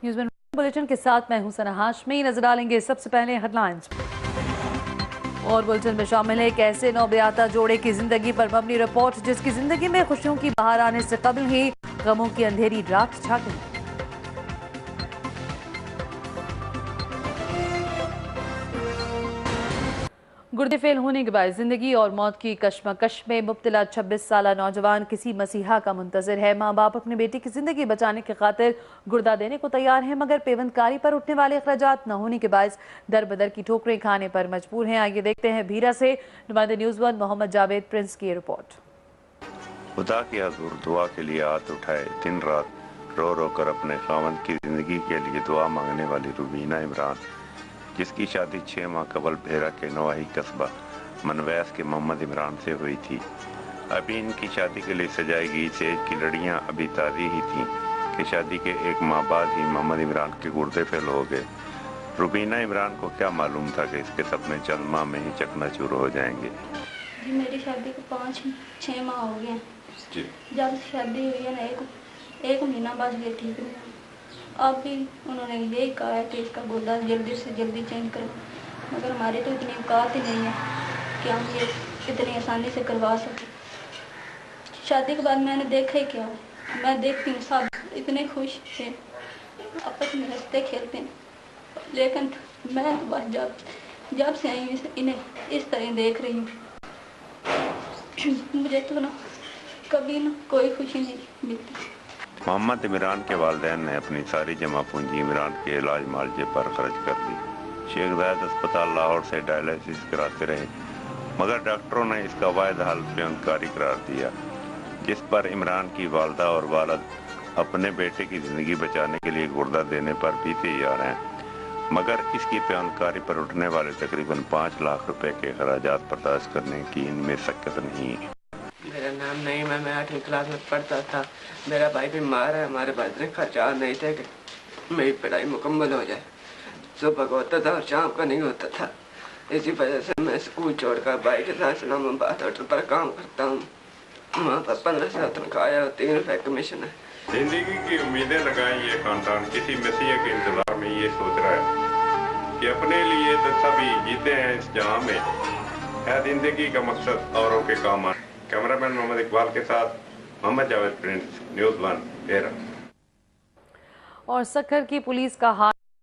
News में bulletin के साथ मैं हूं सना हाशमी। नजर डालेंगे सबसे पहले हेडलाइंस और बुलेटिन में शामिल है एक ऐसे नौबियाता जोड़े की जिंदगी पर मबनी रिपोर्ट जिसकी जिंदगी में खुशियों की बहार आने से कबल ही गमों की अंधेरी रात छा गई। गुर्दे फेल होने के बाद जिंदगी और मौत की कश्मकश में मुब्तला 26 साला नौजवान किसी मसीहा का मुंतजर है। माँ बाप अपने बेटे की जिंदगी बचाने की खातिर गुर्दा देने को तैयार हैं, मगर पेवंदकारी पर उठने वाले अखराजात न होने के बायस दर बदर की ठोकरें खाने पर मजबूर हैं। आइए देखते हैं भीरा से नुमाइंदे न्यूज़ 1 मोहम्मद जावेद प्रिंस की रिपोर्ट। खुदा की हुजूर दुआ के लिए हाथ उठाए, दिन रात रो रो कर अपने खावंद की जिंदगी के लिए दुआ मांगने वाली रुबीना इमरान, जिसकी शादी 6 माह कबल भेरा के नवाही कस्बा मनवैस के मोहम्मद इमरान से हुई थी। अभी इनकी शादी के लिए सजाई गई सेज की लड़ियां अभी ताज़ी ही थीं कि शादी के 1 माह बाद ही मोहम्मद इमरान के गुर्दे फेल हो गए। रुबीना इमरान को क्या मालूम था कि इसके सपने चंद माह में ही चकनाचूर हो जाएंगे। जी मेरी शादी को 5-6 माह हो गए हैं। जब शादी हुई है ना एक महीना बस ये ठीक नहीं। अब भी उन्होंने यही कहा है कि इसका गुर्दा जल्दी से जल्दी चेंज करो, मगर हमारी तो इतनी औकात ही नहीं है कि हम ये इतनी आसानी से करवा सकें। शादी के बाद मैंने देखा ही क्या है, मैं देखती हूँ सब इतने खुश थे, आपस में हंसते खेलते हैं, लेकिन मैं तो बस जब से आई हूँ इन्हें इस तरह देख रही हूँ। मुझे तो ना कभी ना कोई खुशी नहीं मिलती। मोहम्मद इमरान के वालिदैन ने अपनी सारी जमा पूंजी इमरान के इलाज मालजे पर खर्च कर दी। शेख जायद अस्पताल लाहौर से डायलिसिस कराते रहे, मगर डॉक्टरों ने इसका वाहिद हल पेवंदकारी करार दिया, जिस पर इमरान की वालदा और वालिद अपने बेटे की ज़िंदगी बचाने के लिए गुर्दा देने पर भी तैयार हैं, मगर इसकी पेवंदकारी पर उठने वाले तकरीबन 5 लाख रुपए के खर्चात बर्दाश्त करने की इनमें शक्कत नहीं है। मेरा नाम नहीं, मैं 8वीं क्लास में पढ़ता था। मेरा भाई बीमार है, हमारे पास इतने खर्चा नहीं थे कि मेरी पढ़ाई मुकम्मल हो जाए। सुबह को होता था और शाम को नहीं होता था। इसी वजह से मैं स्कूल छोड़कर भाई के साथ इस्लामाबाद होटल पर काम करता हूँ। वहाँ पर 15 साल तनख्वाह है और 3 रुपये कमीशन है। जिंदगी की उम्मीदें लगाई ये खानदान किसी मसीह के इंतजार में ये सोच रहा है कि अपने लिए तो सभी जीते हैं इस जहां में, है जिंदगी का मकसद औरों के काम आना। कैमरामैन मोहम्मद इकबाल के साथ मोहम्मद जावेद प्रिंस, न्यूज़ 1 भेरा। और सक्खर की पुलिस का हाथ